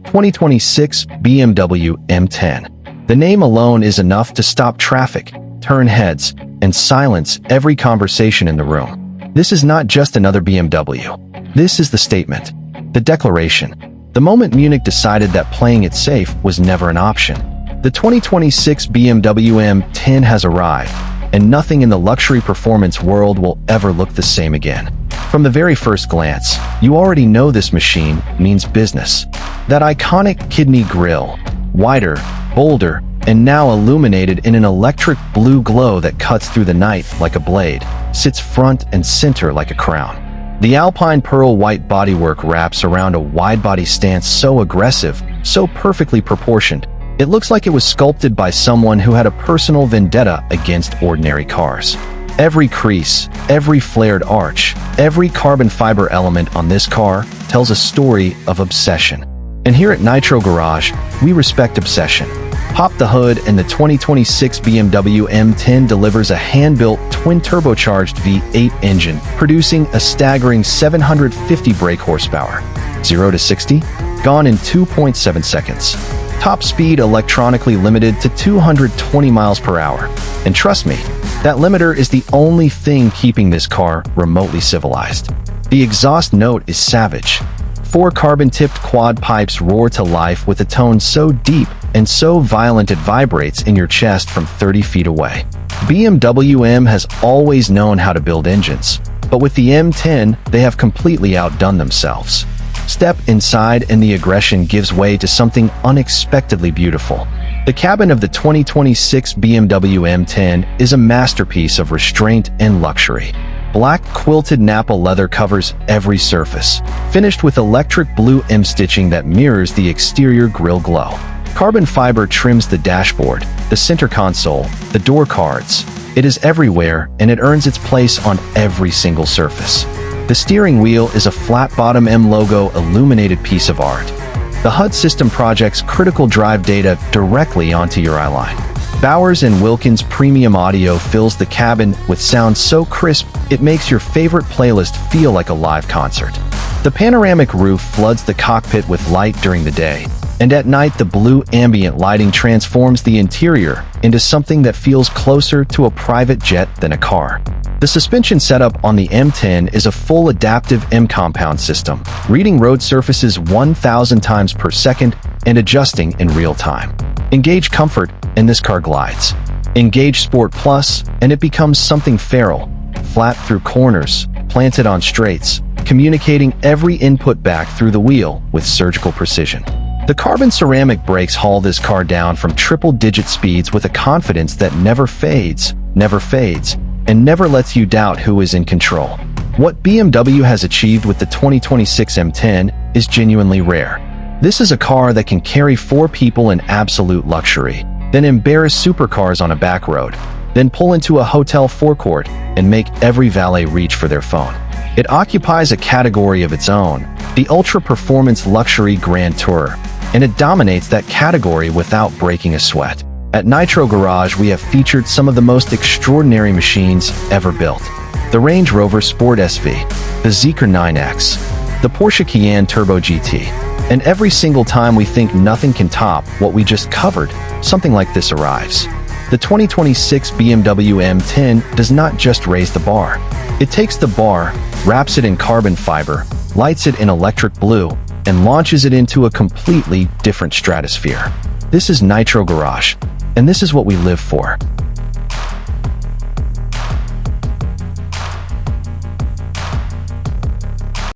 2026 BMW M10. The name alone is enough to stop traffic, turn heads, and silence every conversation in the room. This is not just another BMW. This is the statement, the declaration. The moment Munich decided that playing it safe was never an option. The 2026 BMW M10 has arrived, and nothing in the luxury performance world will ever look the same again. From the very first glance, you already know this machine means business. That iconic kidney grille, wider, bolder, and now illuminated in an electric blue glow that cuts through the night like a blade, sits front and center like a crown. The Alpine pearl white bodywork wraps around a wide-body stance so aggressive, so perfectly proportioned, it looks like it was sculpted by someone who had a personal vendetta against ordinary cars. Every crease, every flared arch, every carbon fiber element on this car tells a story of obsession. And here at Nitro Garage, we respect obsession. Pop the hood and the 2026 BMW M10 delivers a hand-built twin-turbocharged V8 engine, producing a staggering 750 brake horsepower. 0 to 60? Gone in 2.7 seconds. Top speed electronically limited to 220 miles per hour. And trust me, that limiter is the only thing keeping this car remotely civilized. The exhaust note is savage. 4 carbon-tipped quad pipes roar to life with a tone so deep and so violent it vibrates in your chest from 30 feet away. BMW M has always known how to build engines, but with the M10, they have completely outdone themselves. Step inside and the aggression gives way to something unexpectedly beautiful. The cabin of the 2026 BMW M10 is a masterpiece of restraint and luxury. Black quilted Nappa leather covers every surface, finished with electric blue M stitching that mirrors the exterior grille glow. Carbon fiber trims the dashboard, the center console, the door cards. It is everywhere, and it earns its place on every single surface. The steering wheel is a flat-bottom M logo illuminated piece of art. The HUD system projects critical drive data directly onto your eyeline. Bowers & Wilkins premium audio fills the cabin with sound so crisp it makes your favorite playlist feel like a live concert. The panoramic roof floods the cockpit with light during the day, and at night the blue ambient lighting transforms the interior into something that feels closer to a private jet than a car. The suspension setup on the M10 is a full adaptive M-compound system, reading road surfaces 1,000 times per second and adjusting in real time. Engage Comfort, and this car glides. Engage Sport Plus, and it becomes something feral, flat through corners, planted on straights, communicating every input back through the wheel with surgical precision. The carbon ceramic brakes haul this car down from triple-digit speeds with a confidence that never fades, and never lets you doubt who is in control. What BMW has achieved with the 2026 M10 is genuinely rare. This is a car that can carry 4 people in absolute luxury, then embarrass supercars on a back road, then pull into a hotel forecourt and make every valet reach for their phone. It occupies a category of its own, the ultra-performance luxury Grand Tourer, and it dominates that category without breaking a sweat. At Nitro Garage, we have featured some of the most extraordinary machines ever built. The Range Rover Sport SV, the Zeekr 9X, the Porsche Cayenne Turbo GT. And every single time we think nothing can top what we just covered, something like this arrives. The 2026 BMW M10 does not just raise the bar. It takes the bar, wraps it in carbon fiber, lights it in electric blue, and launches it into a completely different stratosphere. This is Nitro Garage, and this is what we live for.